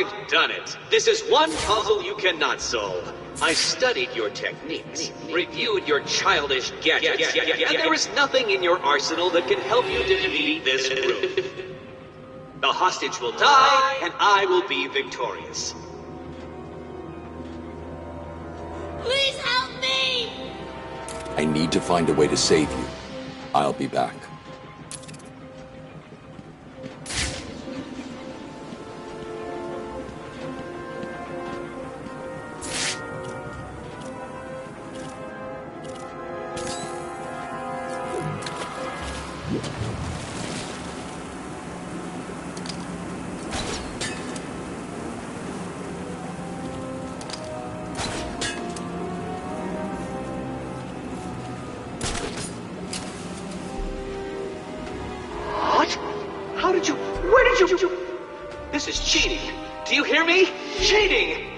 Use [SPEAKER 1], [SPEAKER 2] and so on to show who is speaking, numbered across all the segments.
[SPEAKER 1] I've done it. This is one puzzle you cannot solve. I studied your techniques, reviewed your childish gadgets, and there is nothing in your arsenal that can help you defeat this group. The hostage will die, and I will be victorious.
[SPEAKER 2] Please help me!
[SPEAKER 3] I need to find a way to save you. I'll be back.
[SPEAKER 1] Where did you... This is cheating. Do you hear me? Cheating!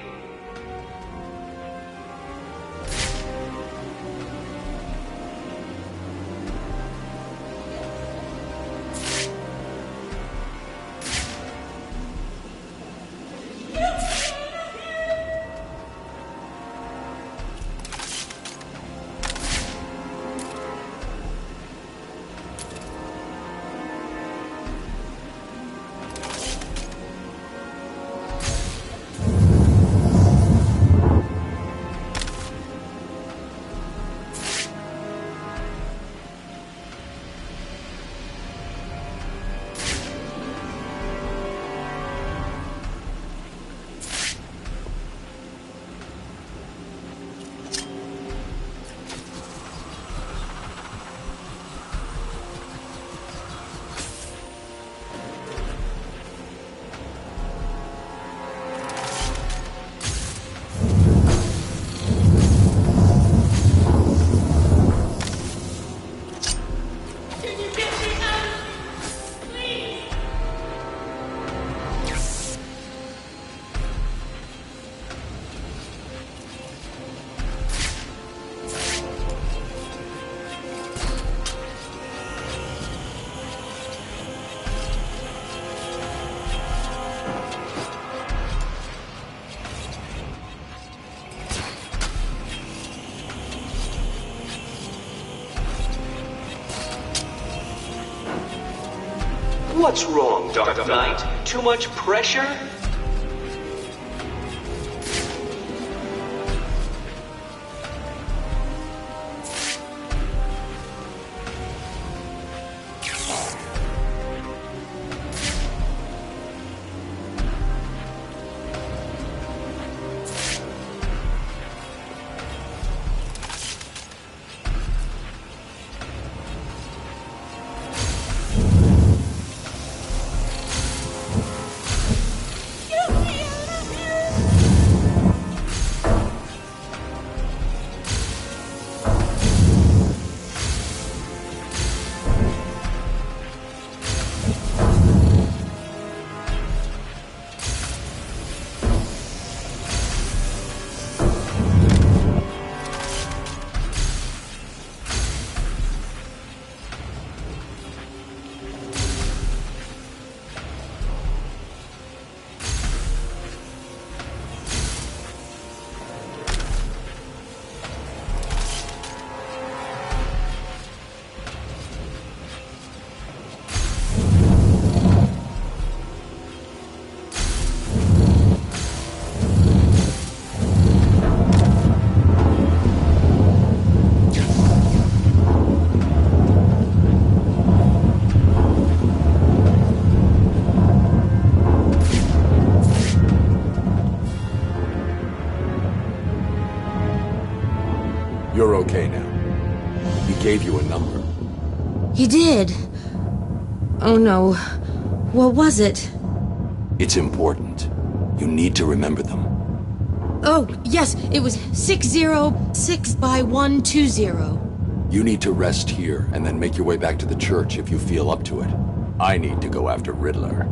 [SPEAKER 1] What's wrong, Dark Knight? Too much pressure?
[SPEAKER 3] You're okay now. He gave you a number.
[SPEAKER 2] He did. Oh no. What was it?
[SPEAKER 3] It's important. You need to remember them.
[SPEAKER 2] Oh, yes. It was 606 by 120.
[SPEAKER 3] You need to rest here and then make your way back to the church if you feel up to it. I need to go after Riddler.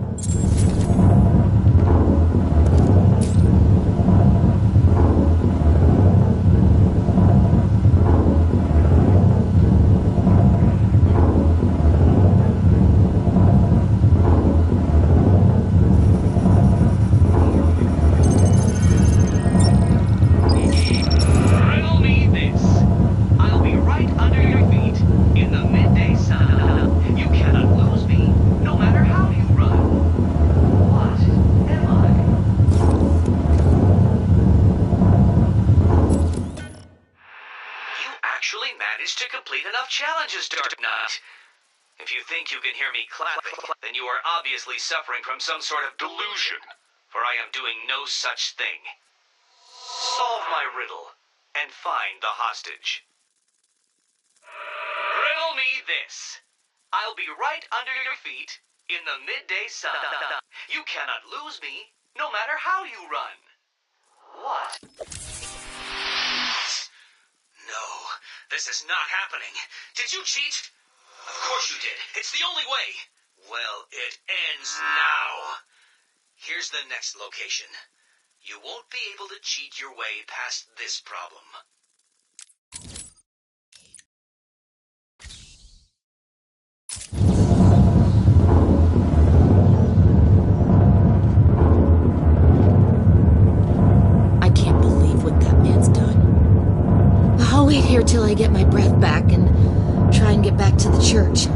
[SPEAKER 1] complete enough challenges, Dark Knight. If you think you can hear me clapping, then you are obviously suffering from some sort of delusion, for I am doing no such thing. Solve my riddle, and find the hostage. Riddle me this. I'll be right under your feet in the midday sun. You cannot lose me, no matter how you run. What? No, this is not happening. Did you cheat? Of course you did. It's the only way. Well, it ends now. Here's the next location. You won't be able to cheat your way past this problem.
[SPEAKER 2] I can't believe what that man's done. I'll wait here till I get my breath back and try and get back to the church.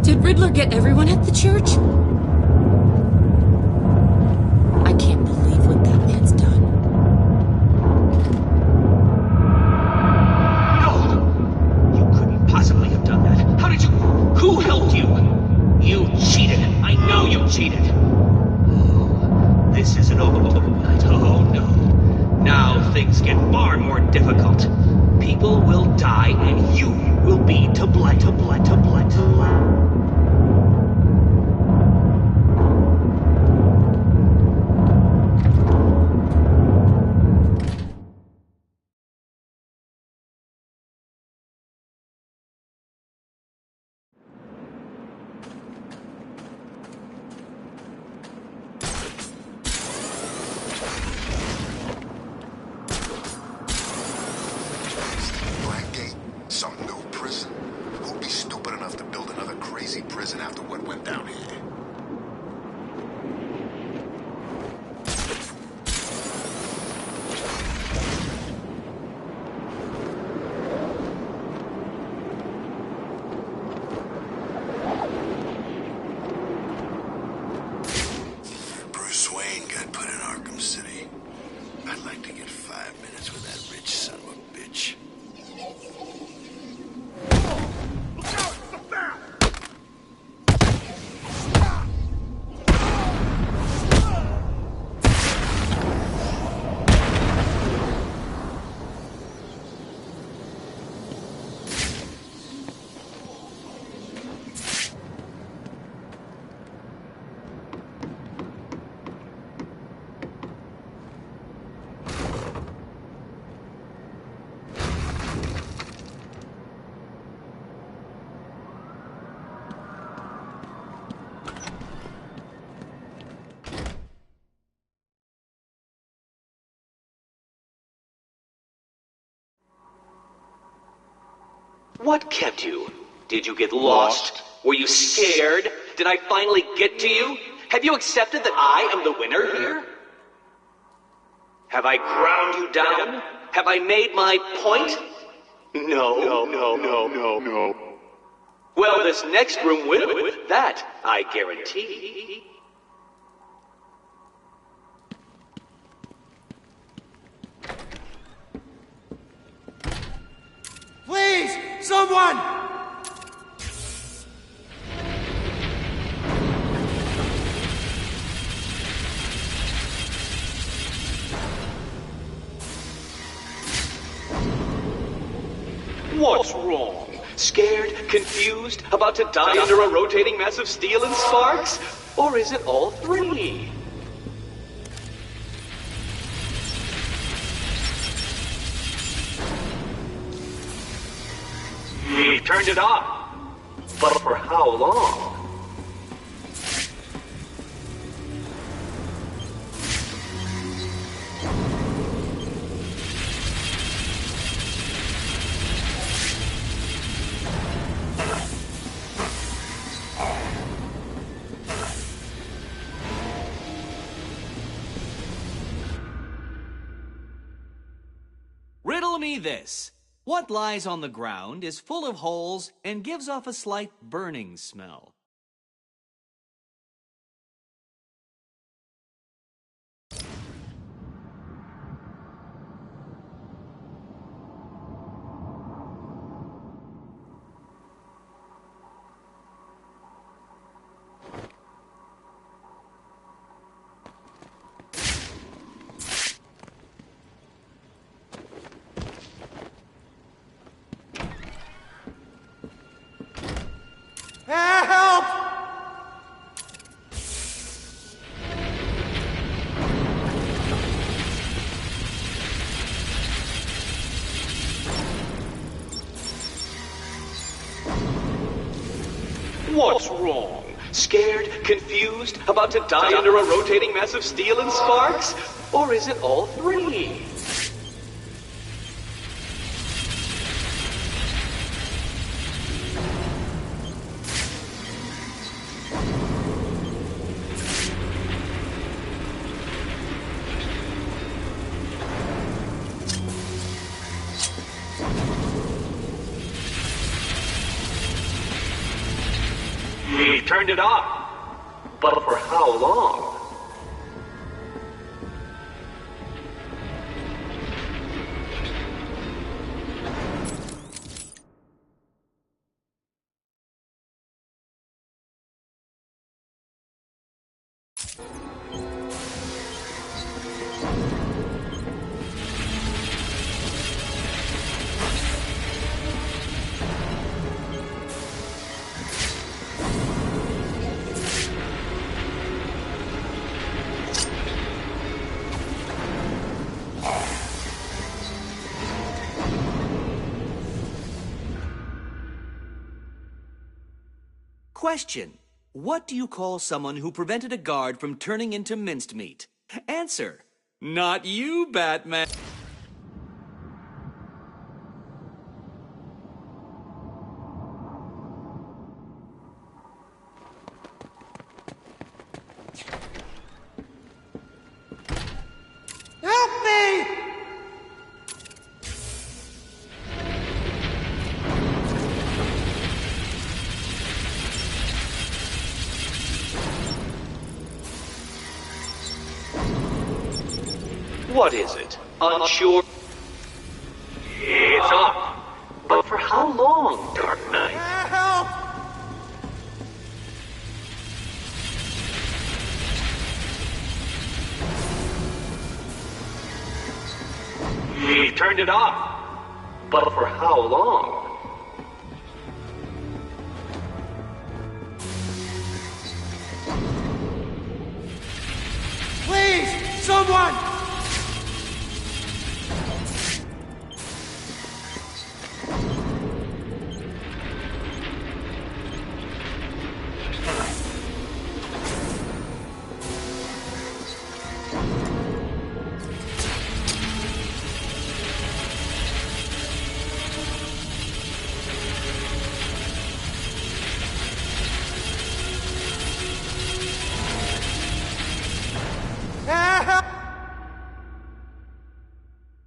[SPEAKER 2] Did Riddler get everyone at the church? I can't believe what that man's done.
[SPEAKER 1] No! You couldn't possibly have done that. How did you... Who helped you? You cheated. I know you cheated. Oh, this isn't over tonight. Oh, no. Now things get far more difficult. People will die and you will be to blame.
[SPEAKER 4] Some new prison? Who'd be stupid enough to build another crazy prison after what went down here? Bruce Wayne got put in Arkham City. I'd like to get 5 minutes with that rich son of a bitch.
[SPEAKER 1] What kept you? Did you get lost? Were you scared? Did I finally get to you? Have you accepted that I am the winner here? Have I ground you down? Have I made my point? No. Well, this next room will. That I guarantee.
[SPEAKER 5] Please, someone!
[SPEAKER 1] What's wrong? Scared? Confused? About to die under a rotating mass of steel and sparks? Or is it all three? We've turned it off. But for how long?
[SPEAKER 6] Riddle me this. What lies on the ground is full of holes and gives off a slight burning smell?
[SPEAKER 1] wrong? Scared, confused, about to die under a rotating mass of steel and sparks? Or is it all three? He turned it off. But for how long?
[SPEAKER 6] Question. What do you call someone who prevented a guard from turning into minced meat? Answer. Not you, Batman.
[SPEAKER 5] Help me!
[SPEAKER 1] What is it? Unsure? It's up. But for how long, Dark Knight?
[SPEAKER 5] Help!
[SPEAKER 1] He turned it off. But for how long?
[SPEAKER 5] Please, someone! Help!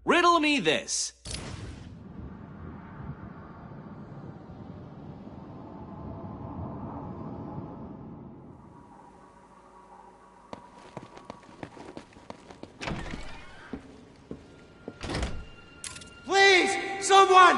[SPEAKER 6] Riddle me this.
[SPEAKER 5] Please, someone!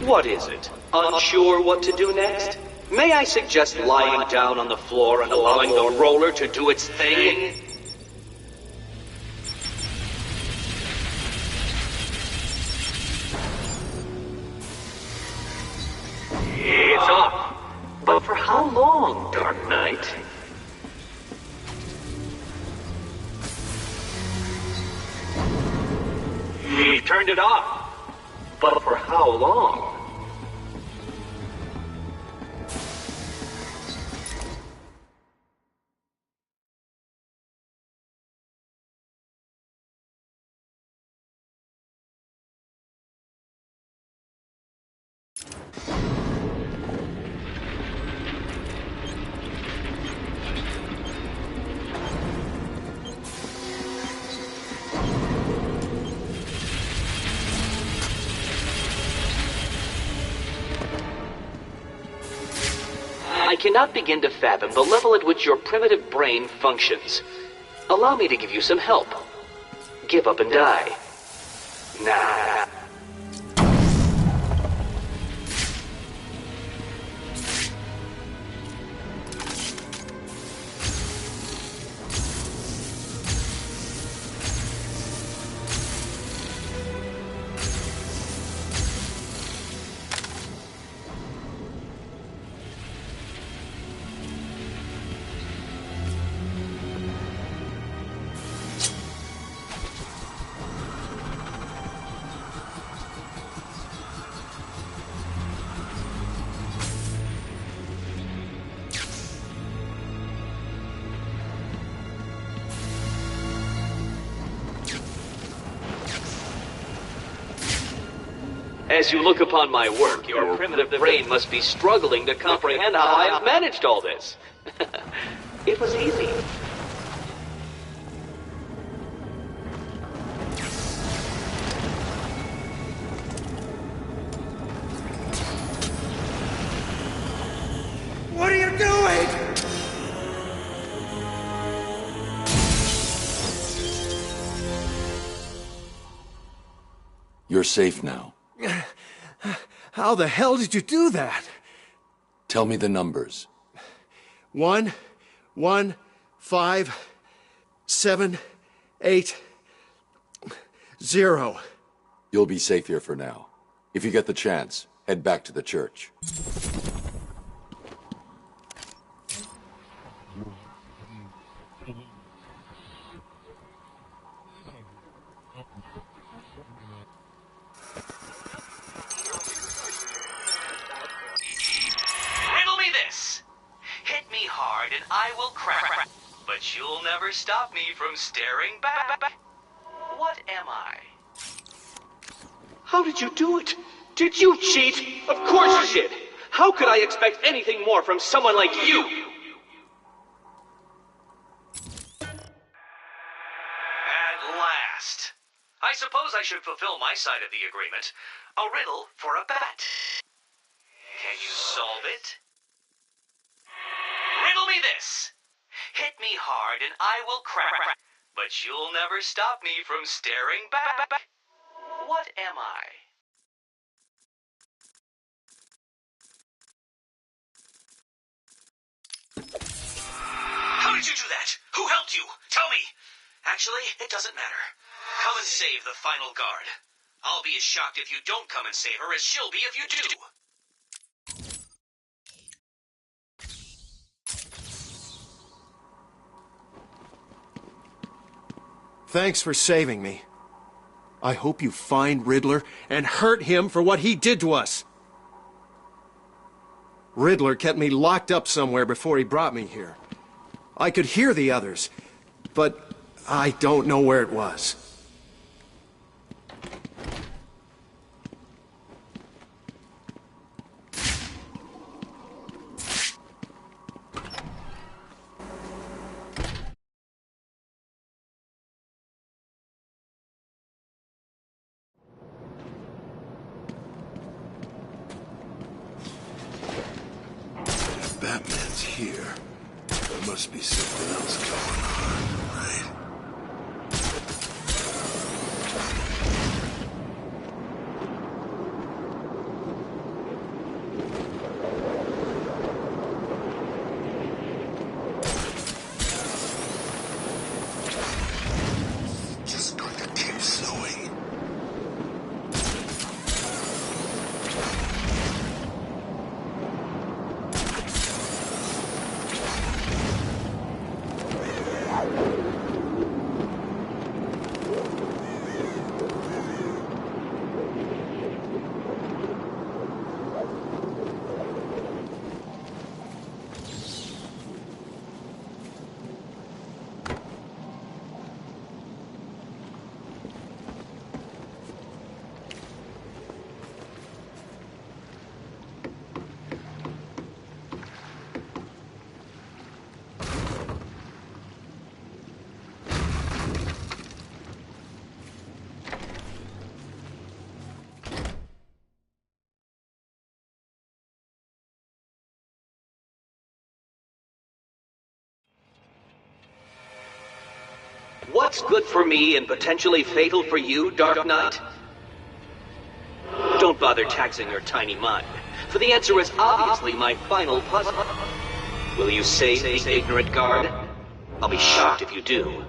[SPEAKER 1] What is it? Unsure what to do next? May I suggest lying down on the floor and allowing the roller to do its thing? It's up. But for how long, Dark Knight? He turned it off. But for how long? I cannot begin to fathom the level at which your primitive brain functions. Allow me to give you some help. Give up and die. Nah. As you look upon my work, your primitive brain must be struggling to comprehend how I have managed all this. It was easy.
[SPEAKER 5] What are you doing?
[SPEAKER 3] You're safe now.
[SPEAKER 5] How the hell did you do that?
[SPEAKER 3] Tell me the numbers.
[SPEAKER 5] 1, 1, 5, 7, 8, 0.
[SPEAKER 3] You'll be safe here for now. If you get the chance, head back to the church.
[SPEAKER 1] Riddle me this. Hit me hard and I will crack. But you'll never stop me from staring back. What am I? How did you do it? Did you cheat? Of course you did. How could I expect anything more from someone like you? At last. I suppose I should fulfill my side of the agreement. A riddle for a bat. Can you solve it? Riddle me this. Hit me hard and I will crack. But you'll never stop me from staring back. What am I? How did you do that? Who helped you? Tell me. Actually, it doesn't matter. Come and save the final guard. I'll be as shocked if you don't come and save her as she'll be if you do.
[SPEAKER 5] Thanks for saving me. I hope you find Riddler and hurt him for what he did to us. Riddler kept me locked up somewhere before he brought me here. I could hear the others, but I don't know where it was.
[SPEAKER 4] If Batman's here, there must be something else going on, right? Just going to keep sewing.
[SPEAKER 1] What's good for me and potentially fatal for you, Dark Knight? Don't bother taxing your tiny mind, for the answer is obviously my final puzzle. Will you save the ignorant guard? I'll be shocked if you do.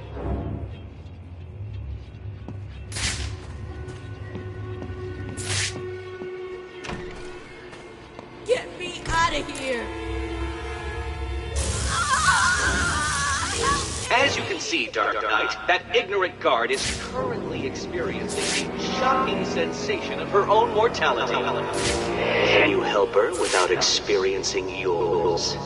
[SPEAKER 2] Get me out of here!
[SPEAKER 1] As you can see, Dark Knight, that ignorant guard is currently experiencing the shocking sensation of her own mortality. Can you help her without experiencing yours?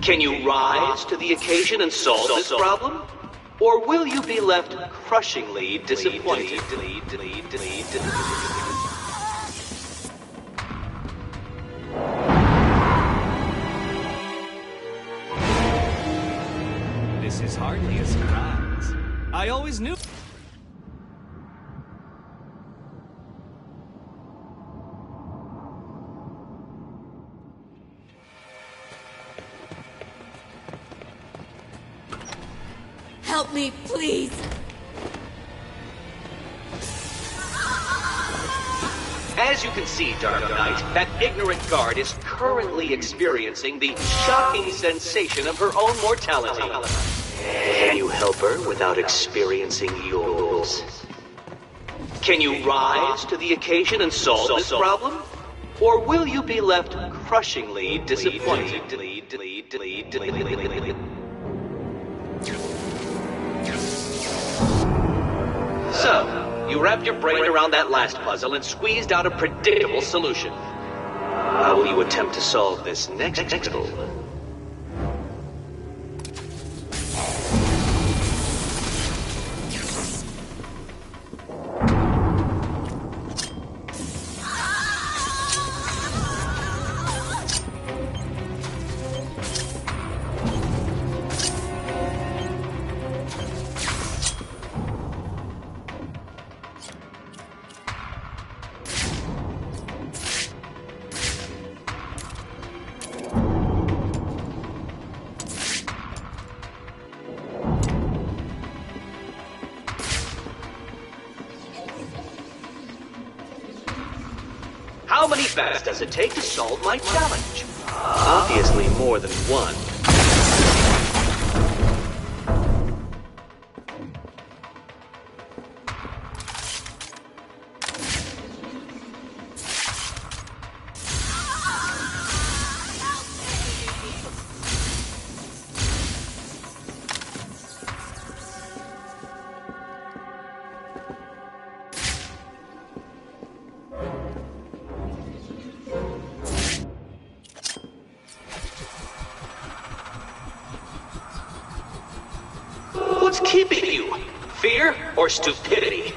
[SPEAKER 1] Can you rise to the occasion and solve this problem? Or will you be left crushingly disappointed?
[SPEAKER 6] This is hardly a surprise. I always knew.
[SPEAKER 2] Help me, please.
[SPEAKER 1] As you can see, Dark Knight, that ignorant guard is currently experiencing the shocking sensation of her own mortality. Can you help her without experiencing yours? Can you rise to the occasion and solve this problem? Or will you be left crushingly disappointed? So, you wrapped your brain around that last puzzle and squeezed out a predictable solution. How will you attempt to solve this next puzzle? How many bats does it take to solve my challenge? Obviously more than one. What's keeping you? Fear or stupidity?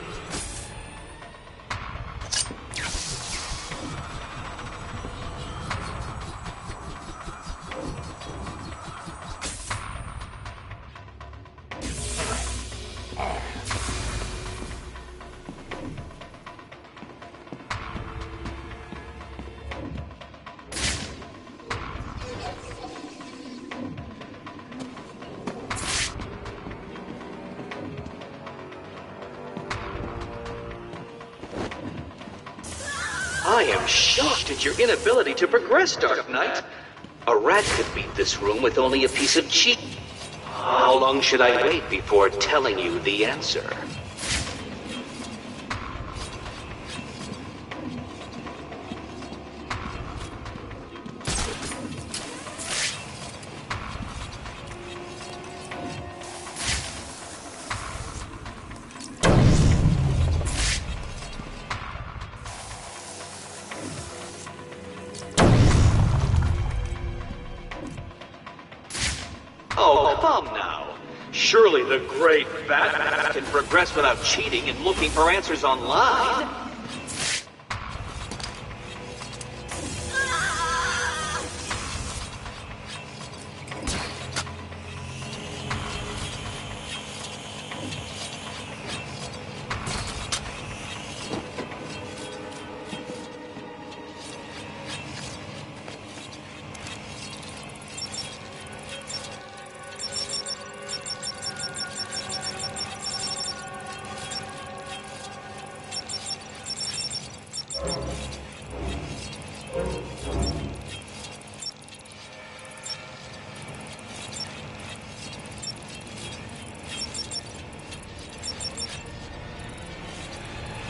[SPEAKER 1] I am shocked at your inability to progress, Dark Knight. A rat could beat this room with only a piece of cheek. How long should I wait before telling you the answer? Oh, come now. Surely the great Bat can progress without cheating and looking for answers online.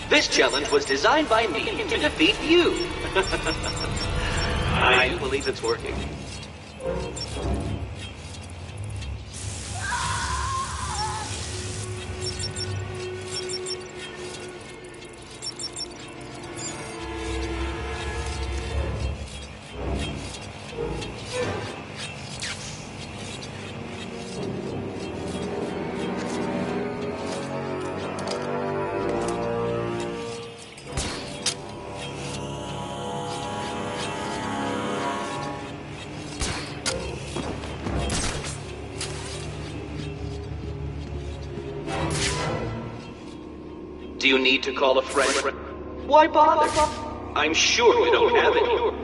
[SPEAKER 1] This challenge was designed by me to defeat you. I do believe it's working. Do you need to call a friend? Why bother? I'm sure you don't have it.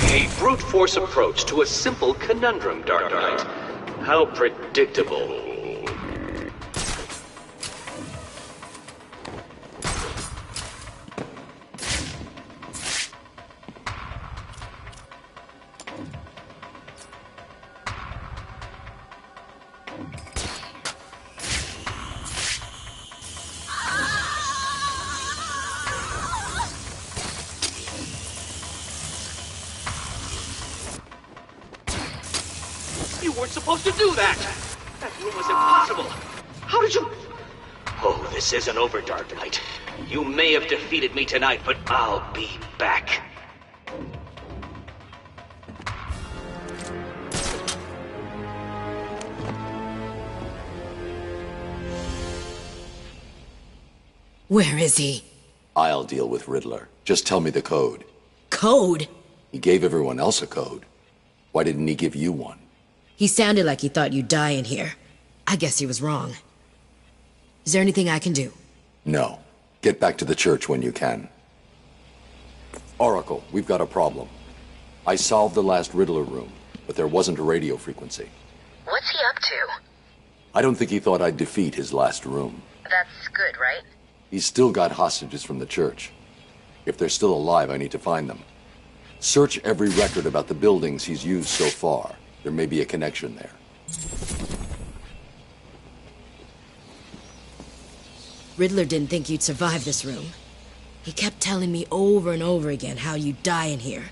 [SPEAKER 1] A brute force approach to a simple conundrum, Dark Knight. How predictable. You weren't supposed to do that! That room was impossible! How did you... Oh, this isn't over, Dark Knight. You may have defeated me tonight, but I'll be back.
[SPEAKER 2] Where is he?
[SPEAKER 3] I'll deal with Riddler. Just tell me the code.
[SPEAKER 2] Code?
[SPEAKER 3] He gave everyone else a code. Why didn't he give you one?
[SPEAKER 2] He sounded like he thought you'd die in here. I guess he was wrong. Is there anything I can do?
[SPEAKER 3] No. Get back to the church when you can. Oracle, we've got a problem. I solved the last Riddler room, but there wasn't a radio frequency.
[SPEAKER 7] What's he up to?
[SPEAKER 3] I don't think he thought I'd defeat his last room.
[SPEAKER 7] That's good, right?
[SPEAKER 3] He's still got hostages from the church. If they're still alive, I need to find them. Search every record about the buildings he's used so far. There may be a connection there.
[SPEAKER 2] Riddler didn't think you'd survive this room. He kept telling me over and over again how you'd die in here.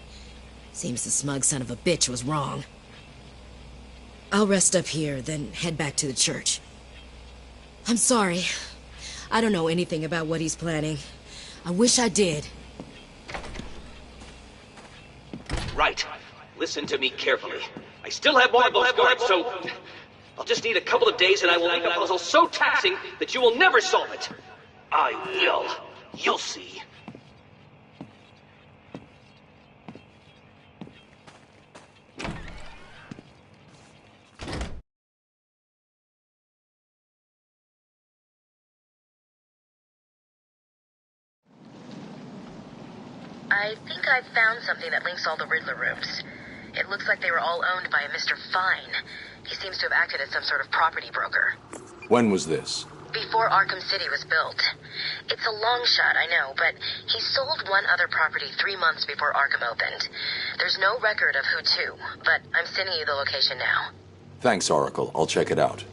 [SPEAKER 2] Seems the smug son of a bitch was wrong. I'll rest up here, then head back to the church. I'm sorry. I don't know anything about what he's planning. I wish I did.
[SPEAKER 1] Right. Listen to me carefully. I still have more of those guards, so... I'll just need a couple of days and I will make a puzzle so taxing that you will never solve it. I will. You'll see.
[SPEAKER 7] I think I've found something that links all the Riddler rooms. It looks like they were all owned by a Mr. Fine. He seems to have acted as some sort of property broker.
[SPEAKER 3] When was this?
[SPEAKER 7] Before Arkham City was built. It's a long shot, I know, but he sold one other property 3 months before Arkham opened. There's no record of who to, but I'm sending you the location now.
[SPEAKER 3] Thanks, Oracle. I'll check it out.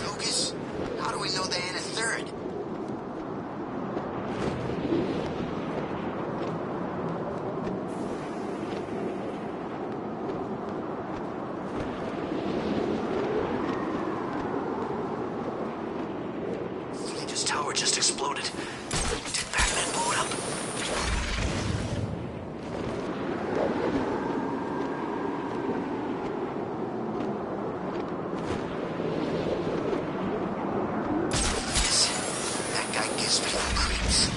[SPEAKER 4] Lucas, how do we know they ain't a third? This tower just exploded. Did Batman blow it up? That guy gives me the creeps.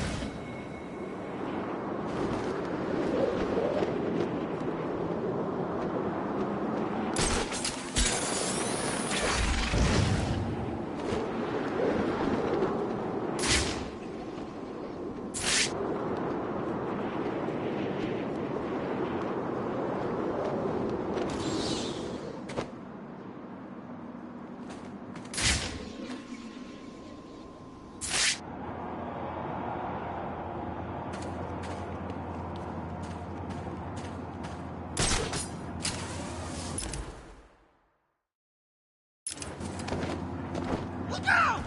[SPEAKER 8] Look out!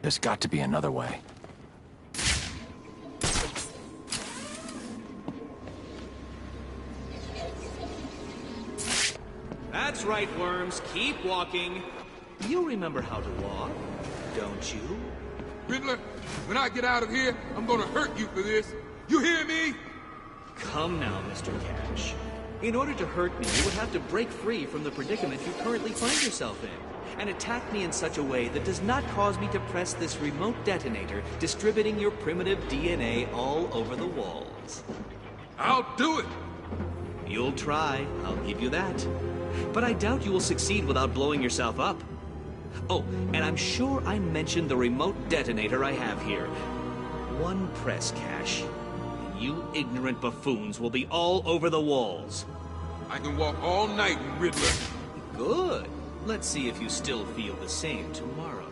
[SPEAKER 9] There's got to be another way.
[SPEAKER 6] That's right, worms. Keep walking. You remember how to walk, don't you?
[SPEAKER 8] Riddler, when I get out of here, I'm gonna hurt you for this. You hear me?
[SPEAKER 6] Come now, Mr. Cash. In order to hurt me, you would have to break free from the predicament you currently find yourself in, and attack me in such a way that does not cause me to press this remote detonator, distributing your primitive DNA all over the walls.
[SPEAKER 8] I'll do it.
[SPEAKER 6] You'll try, I'll give you that. But I doubt you will succeed without blowing yourself up. Oh, and I'm sure I mentioned the remote detonator I have here. One press, Cash, and you ignorant buffoons will be all over the walls.
[SPEAKER 8] I can walk all night, Riddler.
[SPEAKER 6] Good. Let's see if you still feel the same tomorrow.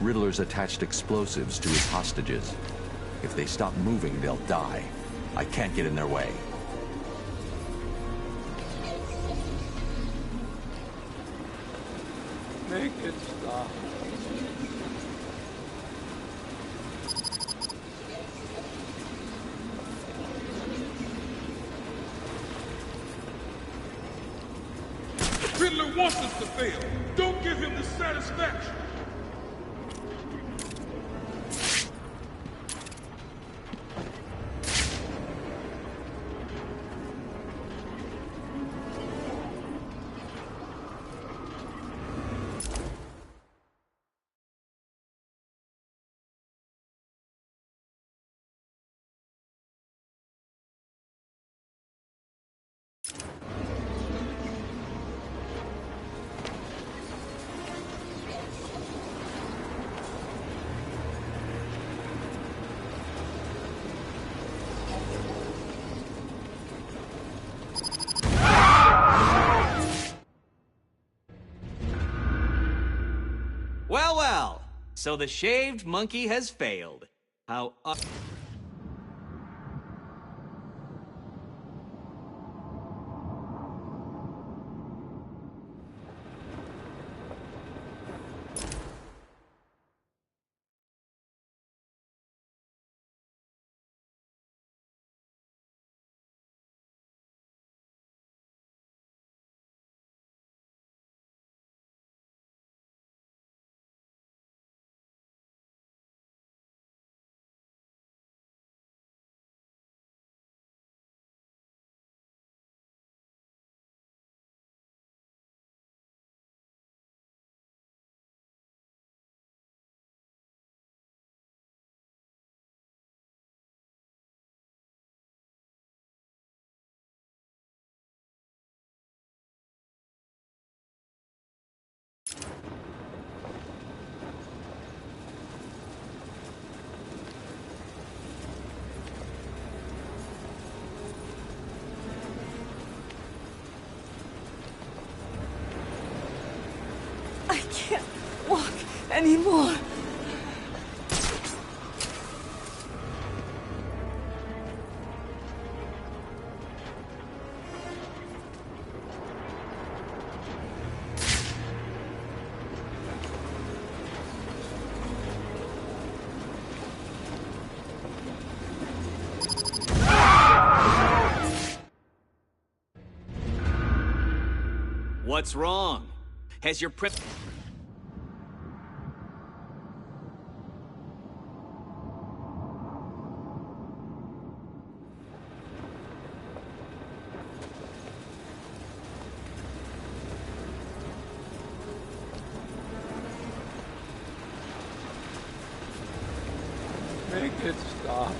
[SPEAKER 3] Riddler's attached explosives to his hostages. If they stop moving, they'll die. I can't get in their way.
[SPEAKER 8] Make it stop. Riddler wants us to fail. Don't give him the satisfaction.
[SPEAKER 6] Well, well. So the shaved monkey has failed. How
[SPEAKER 10] anymore.
[SPEAKER 6] What's wrong? Has your prep...
[SPEAKER 11] Make it stop.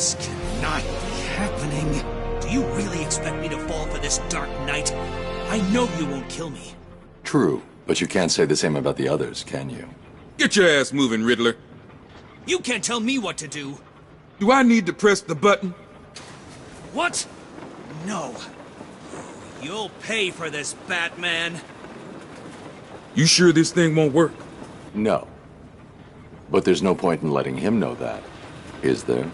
[SPEAKER 6] This cannot be happening. Do you really expect me to fall for this dark night? I know you won't kill me.
[SPEAKER 3] True, but you can't say the same about the others, can you?
[SPEAKER 8] Get your ass moving, Riddler.
[SPEAKER 6] You can't tell me what to do.
[SPEAKER 8] Do I need to press the button?
[SPEAKER 6] What? No. You'll pay for this, Batman.
[SPEAKER 8] You sure this thing won't work?
[SPEAKER 3] No. But there's no point in letting him know that, is there?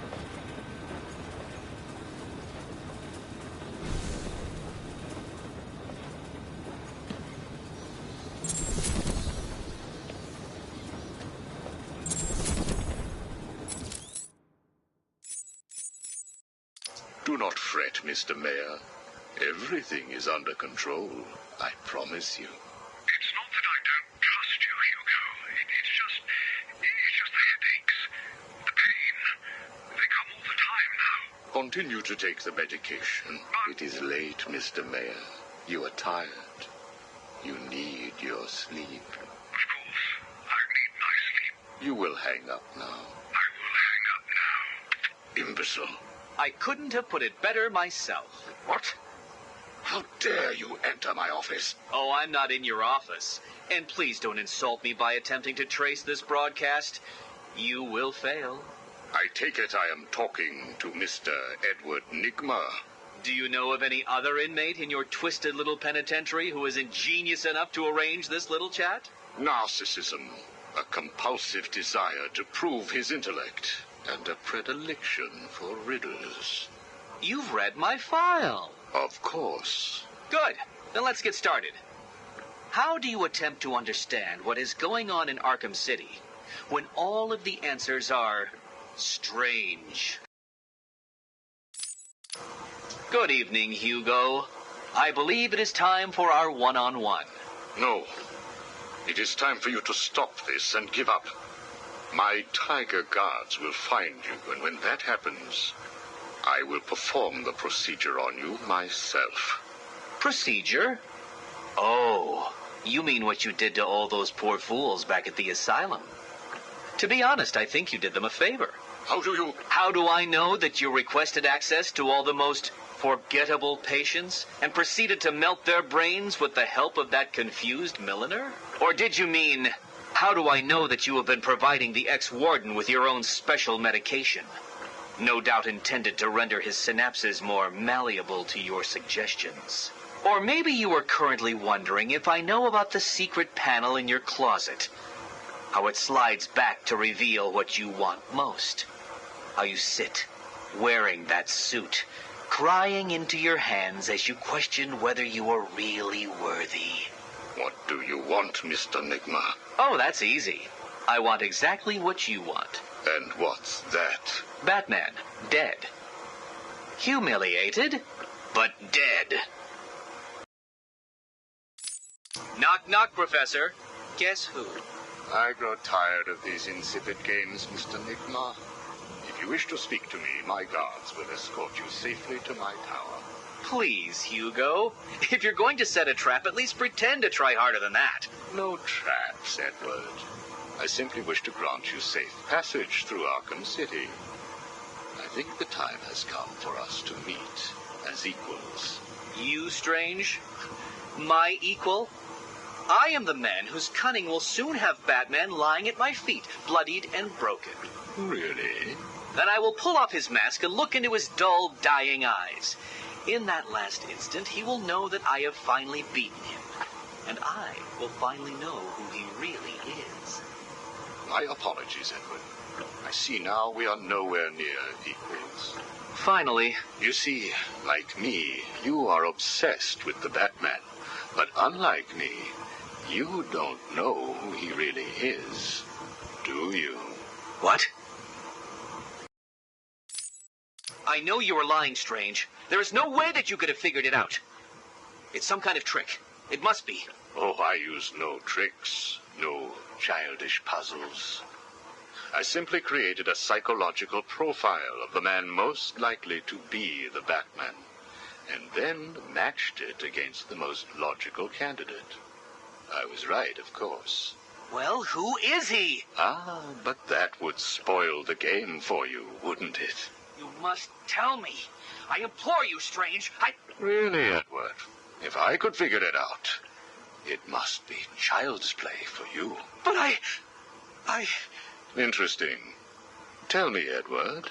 [SPEAKER 12] Do not fret, Mr. Mayor. Everything is under control, I promise you.
[SPEAKER 13] It's not that I don't trust you, Hugo. It's just the headaches, the pain. They come all the time now.
[SPEAKER 12] Continue to take the medication. It is late, Mr. Mayor. You are tired. You need your sleep.
[SPEAKER 13] Of course, I need my sleep.
[SPEAKER 12] You will hang up now.
[SPEAKER 13] I will hang up now.
[SPEAKER 12] Imbecile.
[SPEAKER 1] I couldn't have put it better myself.
[SPEAKER 12] What? How dare you enter my office?
[SPEAKER 1] Oh, I'm not in your office. And please don't insult me by attempting to trace this broadcast. You will fail.
[SPEAKER 12] I take it I am talking to Mr. Edward Nigma.
[SPEAKER 1] Do you know of any other inmate in your twisted little penitentiary who is ingenious enough to arrange this little chat?
[SPEAKER 12] Narcissism, a compulsive desire to prove his intellect, and a predilection for riddles.
[SPEAKER 1] You've read my file.
[SPEAKER 12] Of course.
[SPEAKER 1] Good. Then let's get started. How do you attempt to understand what is going on in Arkham City when all of the answers are strange? Good evening, Hugo. I believe it is time for our one-on-one.
[SPEAKER 12] No. It is time for you to stop this and give up. My tiger guards will find you, and when that happens, I will perform the procedure on you myself.
[SPEAKER 1] Procedure? Oh, you mean what you did to all those poor fools back at the asylum. To be honest, I think you did them a favor.
[SPEAKER 12] How
[SPEAKER 1] do I know that you requested access to all the most forgettable patients and proceeded to melt their brains with the help of that confused milliner? Or did you mean, how do I know that you have been providing the ex-warden with your own special medication? No doubt intended to render his synapses more malleable to your suggestions. Or maybe you are currently wondering if I know about the secret panel in your closet. How it slides back to reveal what you want most. How you sit, wearing that suit, crying into your hands as you question whether you are really worthy.
[SPEAKER 12] What do you want, Mr. Nigma?
[SPEAKER 1] Oh, that's easy. I want exactly what you want.
[SPEAKER 12] And what's that?
[SPEAKER 1] Batman, dead.
[SPEAKER 6] Humiliated, but dead. Knock, knock, Professor. Guess who?
[SPEAKER 12] I grow tired of these insipid games, Mr. Nigma. If you wish to speak to me, my guards will escort you safely to my tower.
[SPEAKER 6] Please, Hugo. If you're going to set a trap, at least pretend to try harder than that.
[SPEAKER 12] No traps, Edward. I simply wish to grant you safe passage through Arkham City. I think the time has come for us to meet as equals.
[SPEAKER 6] You, Strange? My equal? I am the man whose cunning will soon have Batman lying at my feet, bloodied and broken.
[SPEAKER 12] Really?
[SPEAKER 6] Then I will pull off his mask and look into his dull, dying eyes. In that last instant, he will know that I have finally beaten him. And I will finally know who he really is.
[SPEAKER 12] My apologies, Edward. I see now we are nowhere near equals.
[SPEAKER 6] Finally.
[SPEAKER 12] You see, like me, you are obsessed with the Batman. But unlike me, you don't know who he really is, do you?
[SPEAKER 6] What? I know you are lying, Strange. There is no way that you could have figured it out. It's some kind of trick. It must be.
[SPEAKER 12] Oh, I use no tricks, no childish puzzles. I simply created a psychological profile of the man most likely to be the Batman, and then matched it against the most logical candidate. I was right, of course.
[SPEAKER 6] Well, who is he?
[SPEAKER 12] Ah, but that would spoil the game for you, wouldn't it?
[SPEAKER 6] You must tell me. I implore you, Strange.
[SPEAKER 12] Really, Edward? If I could figure it out, it must be child's play for you.
[SPEAKER 6] But I...
[SPEAKER 12] Interesting. Tell me, Edward,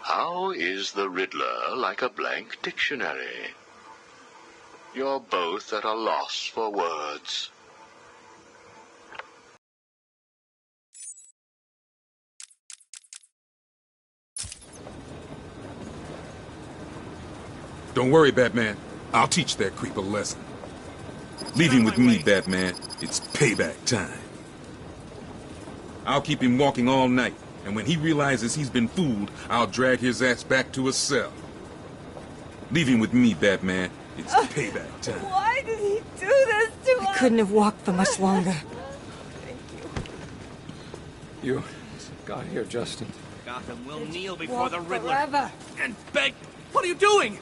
[SPEAKER 12] how is the Riddler like a blank dictionary? You're both at a loss for words.
[SPEAKER 8] Don't worry, Batman. I'll teach that creep a lesson. Leave him with me, Batman. It's payback time. I'll keep him walking all night, and when he realizes he's been fooled, I'll drag his ass back to his cell. Leave him with me, Batman. It's payback time.
[SPEAKER 10] Why did he do this to us?
[SPEAKER 2] I couldn't have walked for much longer.
[SPEAKER 10] Thank you.
[SPEAKER 11] You got here, Justin.
[SPEAKER 6] Gotham will kneel before the Riddler.
[SPEAKER 10] Forever.
[SPEAKER 6] And beg... What are you doing?